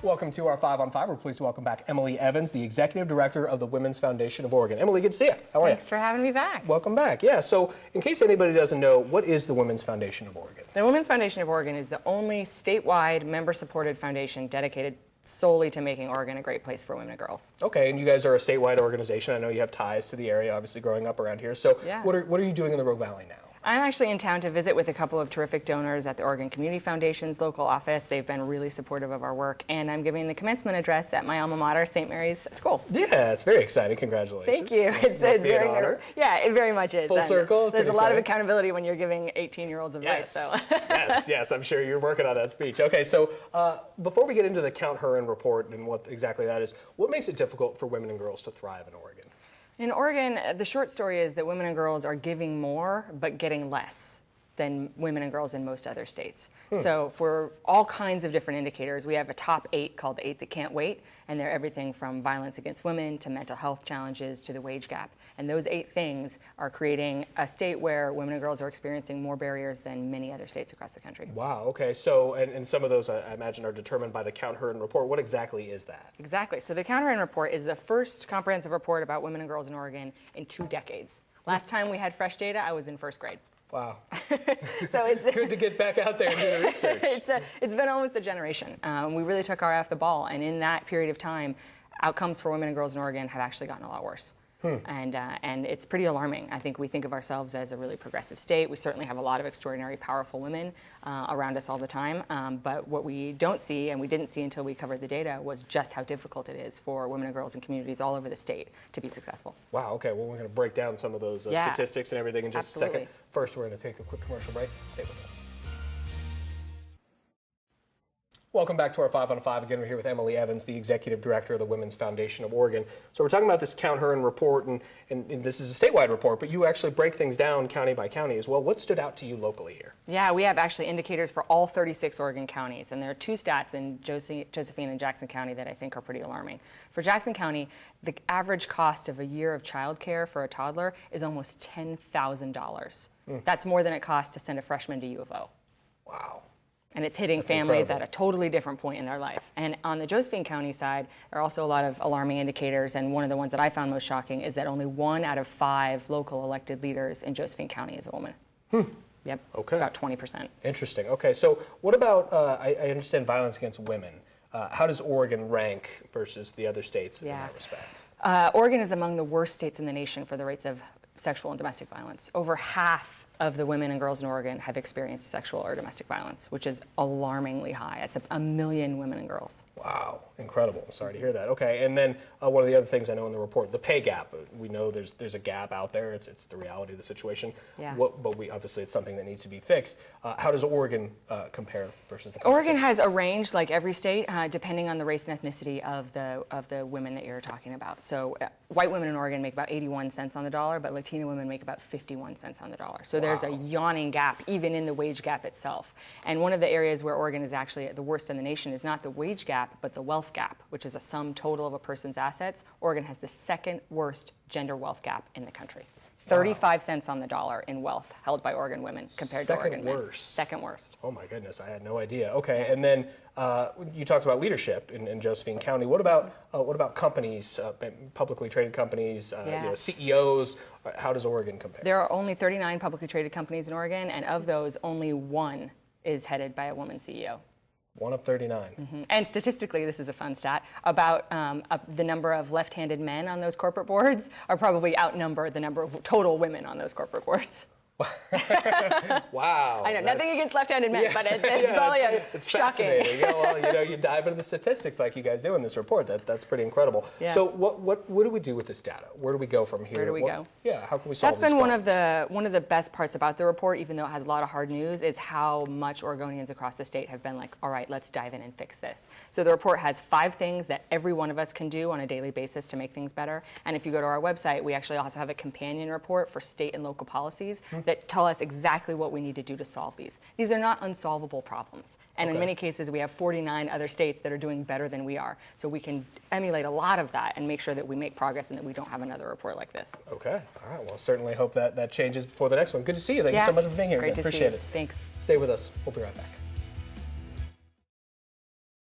Welcome to our 5 on 5. We're pleased to welcome back Emily Evans, the Executive Director of the Women's Foundation of Oregon. Emily, good to see you. How are you? Thanks for having me back. Welcome back. Yeah, so in case anybody doesn't know, what is the Women's Foundation of Oregon? The Women's Foundation of Oregon is the only statewide member-supported foundation dedicated solely to making Oregon a great place for women and girls. Okay, and you guys are a statewide organization. I know you have ties to the area, obviously growing up around here. So Yeah. what are you doing in the Rogue Valley now? I'm actually in town to visit with a couple of terrific donors at the Oregon Community Foundation's local office. They've been really supportive of our work, and I'm giving the commencement address at my alma mater, St. Mary's School. Yeah, it's very exciting. Congratulations. Thank you. Must be an honor. Yeah, it very much is. Full And circle. There's a lot of exciting. accountability when you're giving 18-year-olds advice. Yes. So. yes, I'm sure you're working on that speech. Okay, so before we get into the Count Her In report and what exactly that is, what makes it difficult for women and girls to thrive in Oregon? In Oregon, the short story is that women and girls are giving more but getting less than women and girls in most other states. So for all kinds of different indicators, we have a top 8 called the 8 that can't wait, and they're everything from violence against women to mental health challenges to the wage gap. And those 8 things are creating a state where women and girls are experiencing more barriers than many other states across the country. Wow, okay, so, and some of those I imagine are determined by the Count Her In report. What exactly is that? Exactly. So the Count Her In report is the first comprehensive report about women and girls in Oregon in 2 decades. Last time we had fresh data, I was in first grade. Wow. So it's good to get back out there and do the research. It's been almost a generation. We really took our eye off the ball, and in that period of time, outcomes for women and girls in Oregon have actually gotten a lot worse. And it's pretty alarming. I think we think of ourselves as a really progressive state. We certainly have a lot of extraordinary, powerful women around us all the time. But what we don't see, and we didn't see until we covered the data, was just how difficult it is for women and girls in communities all over the state to be successful. Wow, okay, well, we're going to break down some of those statistics and everything in just a second. First, we're going to take a quick commercial break. Stay with us. Welcome back to our 5 on 5. Again, we're here with Emily Evans, the Executive Director of the Women's Foundation of Oregon. So we're talking about this Count Her In report, and this is a statewide report, but you actually break things down county by county as well. What stood out to you locally here? Yeah, we have actually indicators for all 36 Oregon counties, and there are 2 stats in Josephine and Jackson County that I think are pretty alarming. For Jackson County, the average cost of a year of childcare for a toddler is almost $10,000. That's more than it costs to send a freshman to U of O. Wow. And it's hitting families at a totally different point in their life. And on the Josephine County side, there are also a lot of alarming indicators, and one of the ones that I found most shocking is that only 1 out of 5 local elected leaders in Josephine County is a woman. Yep, okay. About 20%. Interesting. Okay, so what about, I understand violence against women. How does Oregon rank versus the other states in that respect? Oregon is among the worst states in the nation for the rates of sexual and domestic violence. Over half of the women and girls in Oregon have experienced sexual or domestic violence, which is alarmingly high. It's a million women and girls. Wow, incredible. Sorry to hear that. Okay, and then one of the other things I know in the report, the pay gap. We know there's a gap out there. It's the reality of the situation. Yeah. But obviously it's something that needs to be fixed. How does Oregon compare versus the Oregon has a range, like every state, depending on the race and ethnicity of the women that you're talking about. So white women in Oregon make about 81 cents on the dollar, but Latina women make about 51 cents on the dollar. So there's a yawning gap, even in the wage gap itself. And one of the areas where Oregon is actually the worst in the nation is not the wage gap, but the wealth gap, which is a sum total of a person's assets. Oregon has the 2nd worst gender wealth gap in the country. 35 cents on the dollar in wealth held by Oregon women compared to Oregon men. Second worst. Oh my goodness, I had no idea. Okay, and then you talked about leadership in Josephine County. What about companies, publicly traded companies, CEOs? How does Oregon compare? There are only 39 publicly traded companies in Oregon, and of those, only 1 is headed by a woman CEO. 1 of 39. And statistically, this is a fun stat, about the number of left-handed men on those corporate boards are probably outnumber the number of total women on those corporate boards. Wow. I know, nothing against left-handed men, but it's probably it's shocking. Fascinating. Well, you dive into the statistics like you guys do in this report. That's pretty incredible. Yeah. So what do we do with this data? Where do we go from here? Where do we go? Yeah, how can we solve That's been these one of the best parts about the report, even though it has a lot of hard news, is how much Oregonians across the state have been like, all right, let's dive in and fix this. So the report has 5 things that every one of us can do on a daily basis to make things better. And if you go to our website, we actually also have a companion report for state and local policies that tell us exactly what we need to do to solve these. These are not unsolvable problems. And in many cases, we have 49 other states that are doing better than we are. So we can emulate a lot of that and make sure that we make progress and that we don't have another report like this. Okay. All right. Well, certainly hope that changes before the next one. Good to see you. Thank you so much for being here. Great to Appreciate see you. it. Thanks. Stay with us. We'll be right back.